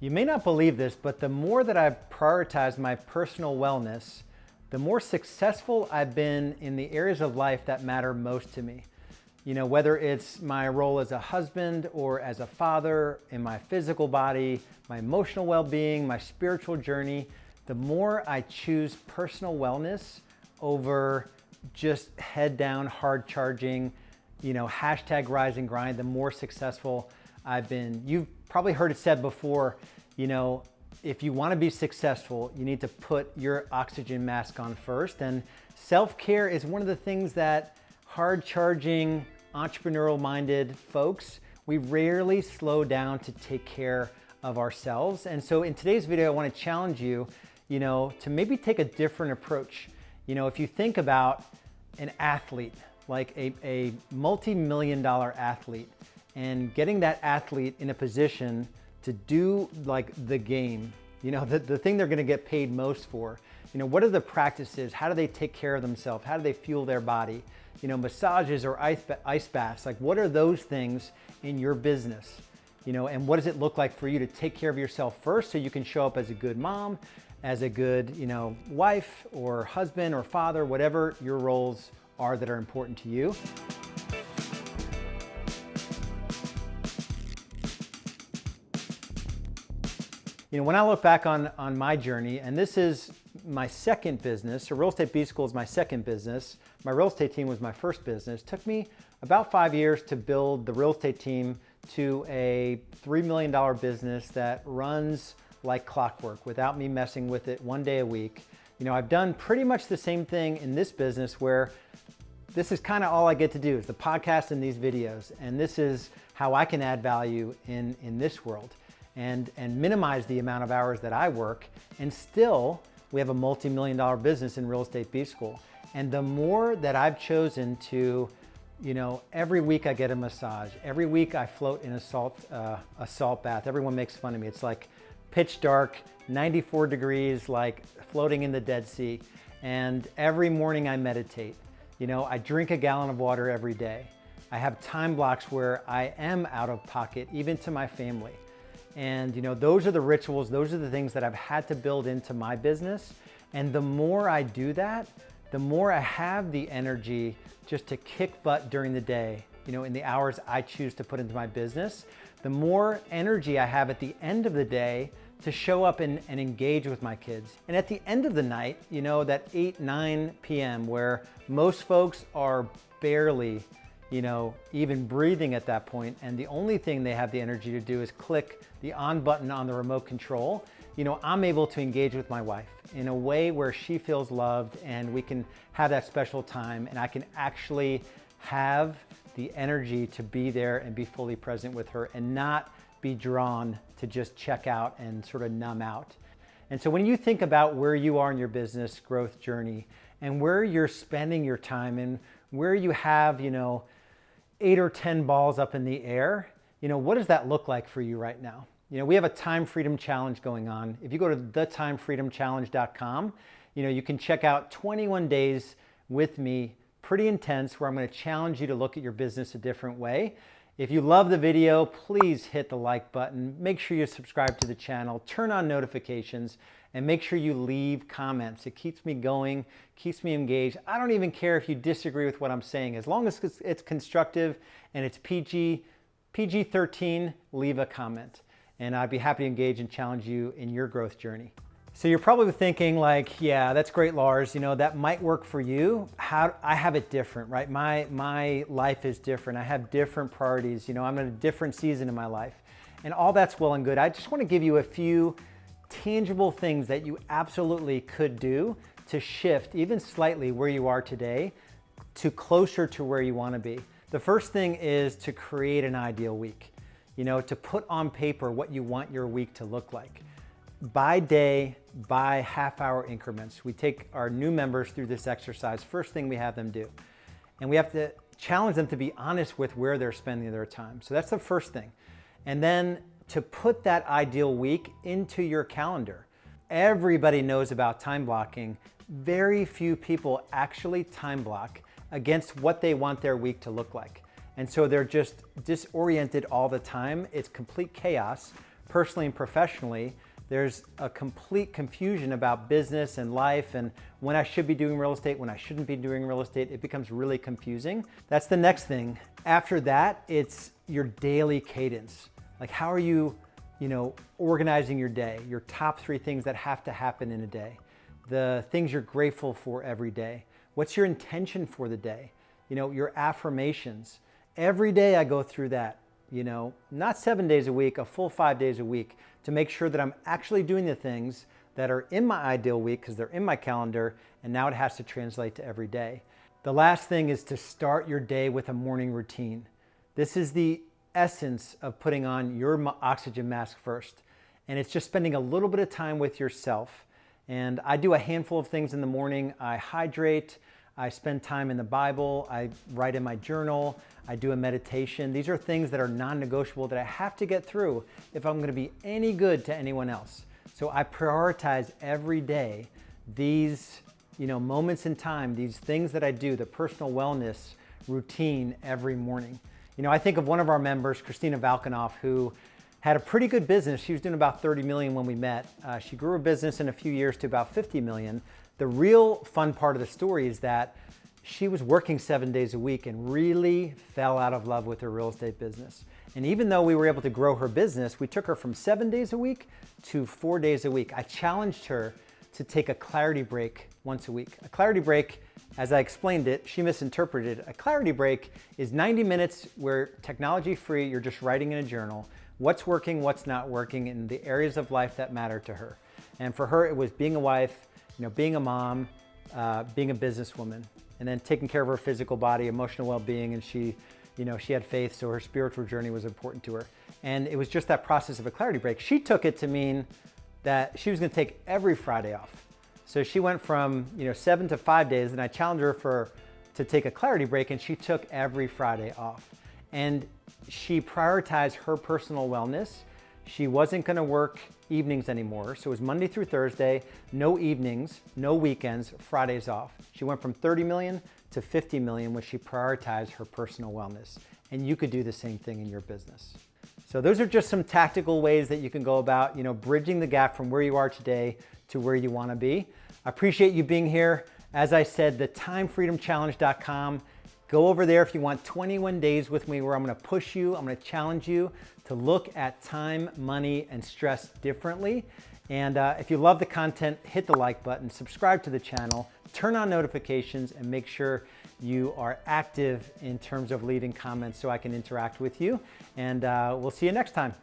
You may not believe this, but the more that I've prioritized my personal wellness, the more successful I've been in the areas of life that matter most to me. You know, whether it's my role as a husband or as a father, in my physical body, my emotional well-being, my spiritual journey, the more I choose personal wellness over just head down, hard charging, hashtag rise and grind, the more successful I've been. You've probably heard it said before, if you want to be successful, you need to put your oxygen mask on first. And self-care is one of the things that hard charging, entrepreneurial minded folks, we rarely slow down to take care of ourselves. And so in today's video, I want to challenge you, to maybe take a different approach. If you think about an athlete, like a multi-million-dollar athlete, and getting that athlete in a position to do like the game, the thing they're going to get paid most for, what are the practices? How do they take care of themselves? How do they fuel their body? Massages or ice baths, like what are those things in your business? And what does it look like for you to take care of yourself first so you can show up as a good mom, as a good, wife or husband or father, whatever your roles are that are important to you. When I look back on my journey, and this is my second business, so Real Estate B-School is my second business. My real estate team was my first business. It took me about 5 years to build the real estate team to a $3 million business that runs like clockwork without me messing with it one day a week. I've done pretty much the same thing in this business where this is kind of all I get to do is the podcast and these videos. And this is how I can add value in this world and minimize the amount of hours that I work. And still, we have a multi-million-dollar business in Real Estate B-School. And the more that I've chosen to, every week I get a massage. Every week I float in a salt bath. Everyone makes fun of me. It's like pitch dark, 94 degrees, like floating in the Dead Sea. And every morning I meditate. I drink a gallon of water every day. I have time blocks where I am out of pocket, even to my family. And those are the rituals, those are the things that I've had to build into my business. And the more I do that, the more I have the energy just to kick butt during the day, in the hours I choose to put into my business, the more energy I have at the end of the day to show up and engage with my kids. And at the end of the night, that 8, 9 p.m. where most folks are barely, even breathing at that point, and the only thing they have the energy to do is click the on button on the remote control, I'm able to engage with my wife in a way where she feels loved and we can have that special time and I can actually have the energy to be there and be fully present with her and not be drawn to just check out and sort of numb out. And so when you think about where you are in your business growth journey and where you're spending your time and where you have, 8 or 10 balls up in the air, what does that look like for you right now? We have a time freedom challenge going on. If you go to thetimefreedomchallenge.com, you can check out 21 days with me, pretty intense, where I'm going to challenge you to look at your business a different way. If you love the video, please hit the like button. Make sure you subscribe to the channel, turn on notifications, and make sure you leave comments. It keeps me going, keeps me engaged. I don't even care if you disagree with what I'm saying. As long as it's constructive and it's PG-13, leave a comment. And I'd be happy to engage and challenge you in your growth journey. So you're probably thinking like, yeah, that's great, Lars. That might work for you. I have it different, right? My life is different. I have different priorities. I'm in a different season in my life. And all that's well and good. I just want to give you a few tangible things that you absolutely could do to shift even slightly where you are today to closer to where you want to be. The first thing is to create an ideal week. To put on paper what you want your week to look like. By day, by half-hour increments. We take our new members through this exercise, first thing we have them do. And we have to challenge them to be honest with where they're spending their time. So that's the first thing. And then to put that ideal week into your calendar. Everybody knows about time blocking. Very few people actually time block against what they want their week to look like. And so they're just disoriented all the time. It's complete chaos. personally and professionally, there's a complete confusion about business and life and when I should be doing real estate, when I shouldn't be doing real estate. It becomes really confusing. That's the next thing. After that, it's your daily cadence. Like, how are you, organizing your day, your top 3 things that have to happen in a day, the things you're grateful for every day. What's your intention for the day? Your affirmations. Every day I go through that, not 7 days a week, a full 5 days a week, to make sure that I'm actually doing the things that are in my ideal week because they're in my calendar, and now it has to translate to every day. The last thing is to start your day with a morning routine. This is the essence of putting on your oxygen mask first. And it's just spending a little bit of time with yourself. And I do a handful of things in the morning. I hydrate, I spend time in the Bible, I write in my journal, I do a meditation. These are things that are non-negotiable that I have to get through if I'm gonna be any good to anyone else. So I prioritize every day these moments in time, these things that I do, the personal wellness routine every morning. I think of one of our members, Christina Valkanoff, who had a pretty good business. She was doing about 30 million when we met. She grew her business in a few years to about 50 million. The real fun part of the story is that she was working 7 days a week and really fell out of love with her real estate business. And even though we were able to grow her business, we took her from 7 days a week to 4 days a week. I challenged her to take a clarity break once a week. A clarity break, as I explained it, she misinterpreted it. A clarity break is 90 minutes where technology free, you're just writing in a journal what's working, what's not working in the areas of life that matter to her. And for her, it was being a wife, being a mom, being a businesswoman, and then taking care of her physical body, emotional well-being, and she had faith, so her spiritual journey was important to her. And it was just that process of a clarity break. She took it to mean that she was gonna take every Friday off. So she went from 7 to 5 days, and I challenged her to take a clarity break, and she took every Friday off. And she prioritized her personal wellness. She wasn't gonna work evenings anymore. So it was Monday through Thursday, no evenings, no weekends, Fridays off. She went from 30 million to 50 million when she prioritized her personal wellness. And you could do the same thing in your business. So those are just some tactical ways that you can go about, bridging the gap from where you are today to where you wanna be. I appreciate you being here. As I said, the timefreedomchallenge.com. Go over there if you want 21 days with me where I'm gonna push you, I'm gonna challenge you to look at time, money, and stress differently. And if you love the content, hit the like button, subscribe to the channel, turn on notifications, and make sure you are active in terms of leaving comments so I can interact with you. And we'll see you next time.